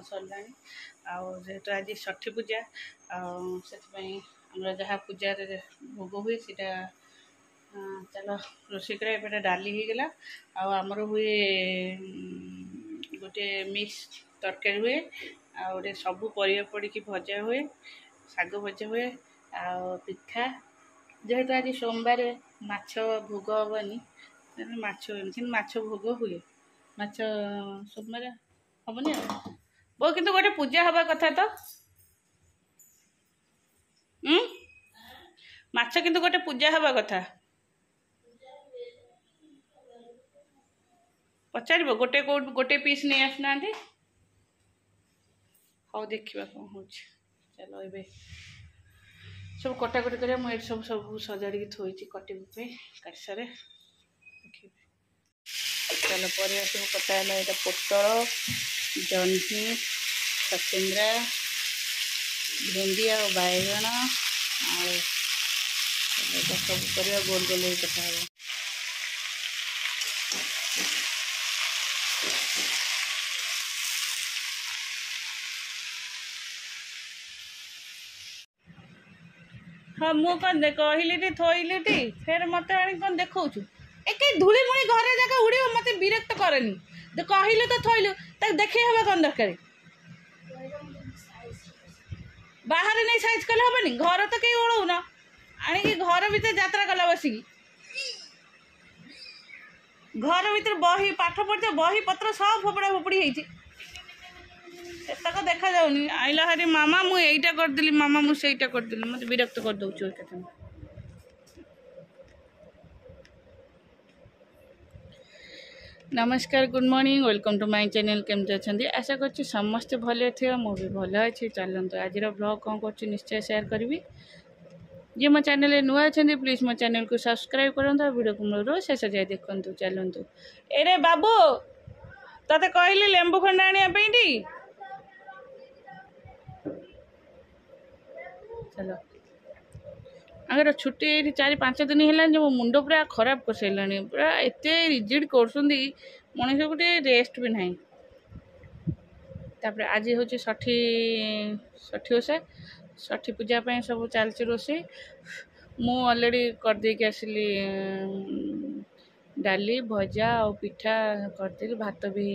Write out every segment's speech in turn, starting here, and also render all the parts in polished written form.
सरलानी जेहेतु आज षठी पूजा से जहाँ पूजा भोग हुए सीटा चल रोषे कर डाली हो गला आमर हुए गोटे मिक्स तरकारी हुए आउे सबू परिया पड़ी भजा हुए शाग भजा हुए पिठा जेहेतु आज सोमवार माछ भोग हेनी माछ भोग हुए माछ सोमवार हेनी बो किंतु गोटे पूजा हवा कथा तो माछ किंतु गोटे पूजा हवा कथा पचार गोटे गोटे पीस नहीं आसना हाँ देखा कौन हो चलो ये सब कटाकटी कर सब सब सजाड़ी थोड़ी कटे काटसार चलो पर सब कटा है यहाँ पोटल जह्नी सचिंद्रा भेंडी आ बैगण सब कर गोल गोल कटा है हाँ मु कौन कहली थोइली फेर मत आनी कौन देखा एक धूली मुड़ी घरे जगह उड़ मत विरक्त करनी कहलु तो थोइलु देखे हवा कौन दरकार बाहर नहीं साइज कले हेनी घर तो कहीं उड़ौ न आणिकी घर भीतर यात्रा कला बसिकी घर भीतर बही पाठ पढ़ते बही पत्र सब फोपड़ा फोपड़ी होतक देखा जाऊनी आइला हरी मामा मु एइटा करदेली मामा मु सेइटा करदेली मत विरक्त कर दउछु केते नमस्कार good morning welcome to my channel केमते अच्छे आशा कर समस्ते भले थे मु भी भल अच्छी चलते आज ब्लॉग कौन कर निश्चय शेयर करी जी मो चैनल नुआ अच्छा प्लीज मो चैनल को सब्सक्राइब करूँ वीडियो को मूल शेष जाए देखु चलतु एरे बाबू ते कहली लेंबू खंडा आने चलो अगर छुट्टी 4-5 दिन है जो मुंड पूरा खराब कर सारा पूरा एत रिजिड कर मनीष गोटे रेस्ट भी ना तापर आज हूँ षठी ओषा षठी पूजा सब चलती रोसे मु अलरेडी करदे आसली डाली भजा और पिठा करदेली भात भी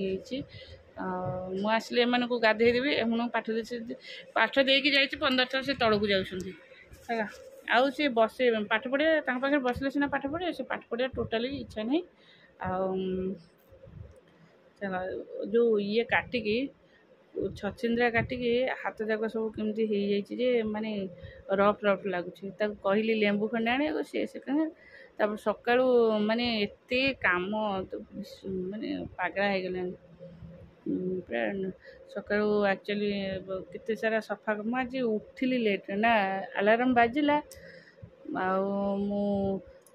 मु आसले एम को गाधे देवी एम पाठ देकी जाइए 15 थर से तौक जाऊँगी है आउ सी बसे पाठ पढ़िया पाखे बसले सीना पाठ पढ़े से पाठ पढ़िया टोटाली इच्छा नहीं जो ये काटिकी छचिंद्रा काटिकी हाथ जाक सब केमती हो जाए माने रफ रफ लगुच कहली लेंबू खंडे आने सी तापर सका माने एत काम माने पागला हो गला पूरा सका एक्चुअली केते सारा सफा आज उठिली लेट ना अलार्म बाजिला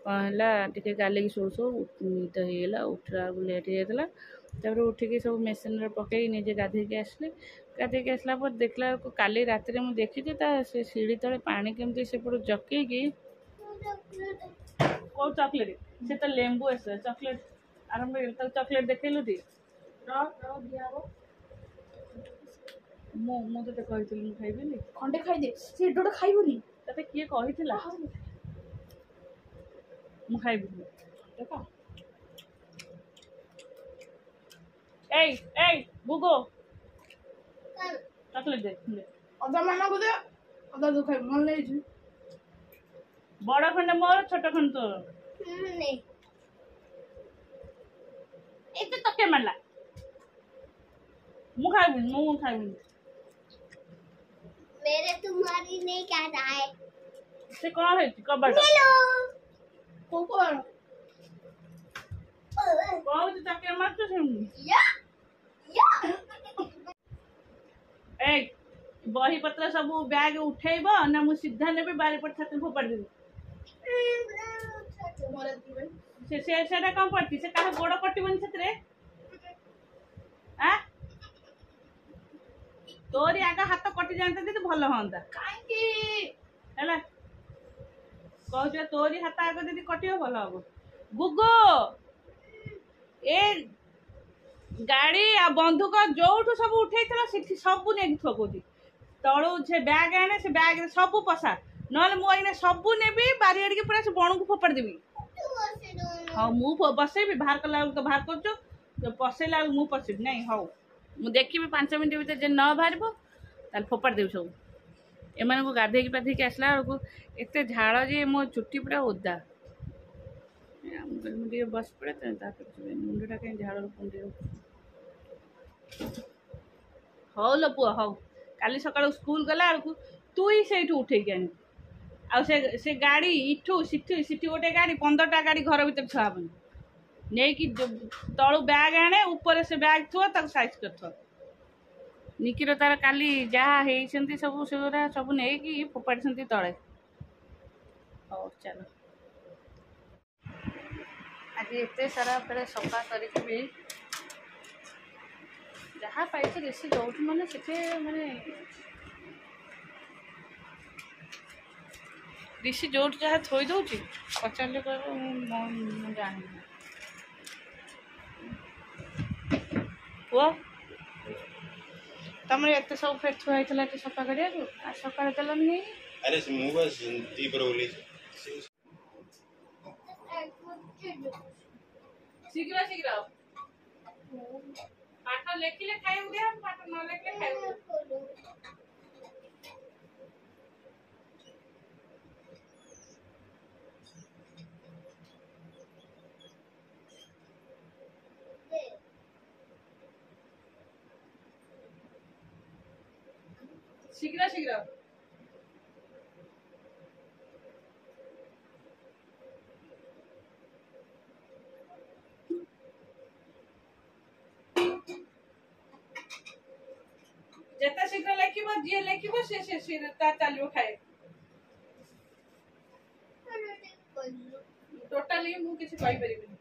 आगे गालिक शो शो निद होगा उठला लेट होता तापर उठिकी सब मेसीन पकई निजे गाधे आसली गाधे आसला पर देखला काली रात में देखी से सीढ़ी तले पानी केमती से जकईकी कौ चॉकलेट से तो लेंबू आस चॉकलेट आरंभ चॉकलेट देखलु टी मुझे कही खाइबी खंडे खाईदे से एडोटे खाइबनी तते किए कहिथिला मु खाइबी देखा ए बुगो चॉकलेट दे अदा मामा को दे अदा तो खाइ मन ले छु बड़ा खंड मोर छोटा खंड तो नहीं एते तके मारला मु खाइबी मेरे तुम्हारी नहीं क्या रहा है से कौन है कबड़ को कौन तो तके मार तो या ए बही पत्र सब बैग उठेब ना मु सीधा नेबे बारी पर छाती फोपाड़ देबी से कौन पड़ती से कहा गोड़ कटिबन छतरे आ तोरी आगा हाथ कटि जानते तो भल हाँ है कह तोरी हाथ आगे दीदी कटिव भल हम गुगो ए गाड़ी आ बंधुक जोठू सब उठे सब नहीं थकूची तलू से बैग आने से बैग सब पशा ना मुझे सब नेबी बारी आड़े पूरा से बण को फोपाड़ देवी हाँ मुझे बसैबी बाहर कला तो बाहर कर पसैला मुझे पशेबी नहीं हौ मुझे देखी 5 मिनट भर जे न बाहर फोपाड़ देवी सब एम को गाधे पाधे आसला बेलू एत झाड़ जे मो चुट्टी पूरा ओदा मुझे बस पड़े मुंडा कहीं झाड़ कुंडे हौ लो पुआ हौ काली सकाळ स्कूल गला बेलू तु ही से उठेकी आनी आ से गाड़ी इठू सिटी सिटी गोटे गाड़ी 15टा गाड़ी घर भर छुआबनी नहीं कि तलू बैग आने ऊपर से बैग थो साइज कर निकिर तार काली जहाँ सब से सब नहीं फोपाड़ी तले हौ चलो आज एत सारा पे सफा करी जहाँ पाइছে ऋषि जो मैंने माने ऋषि जो जहाँ थोई दौर पचारे कह जानी पुआ तुम एत सब फिर थुआई सफा करा सका देलनि नहीं अरे मु बस दीपर बोली शीघ्र शीघ्र पाठ लेखिले खाइबु दे पाठ न लेखिले खाइबु शीघ्र शीघ्र जिते शीघ्र लिखिबो जी लिखिबो से चलो खाए टोटाली मु किसी कहि परिबिनी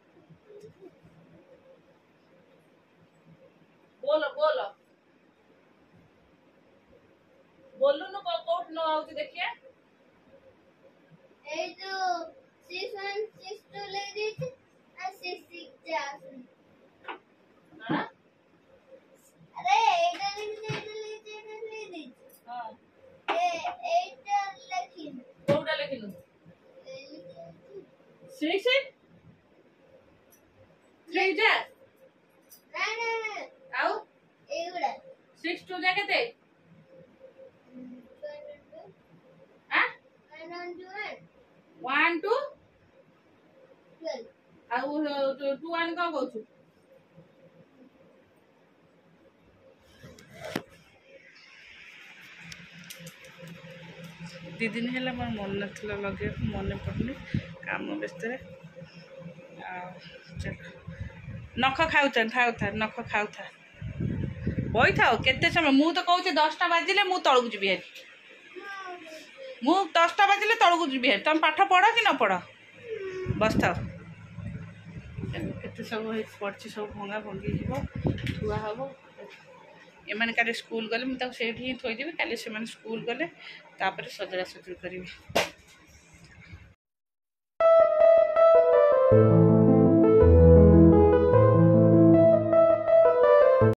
बोलो बोलो बोलू न कोट न आउती देखिए ए जो 6162 ले दी आ 66 हां अरे एटा ले दी हां एटा लिखिन कोटा लिखिनु 6 3 जा ना आउ एगुडा 62 जा केते हां 1 2 12 आउ 2 1 का कहू दी दिन है मोर मन ना लगे मन पड़नी काम व्यस्त नख खाऊ था नख खाऊ था बही था केते समय मु तो कहूँ 10टा बाजिले मु तलू जी मु 10टा बाजिले तलू जी तुम पाठ पढ़ कि न पढ़ बस था केते सब पड़ी सब भंगा भंगी थुआ हम एम का स्कूल गले मुझे ही थोदेवी काली से स्कूल गले सजड़ा सजड़ी करी।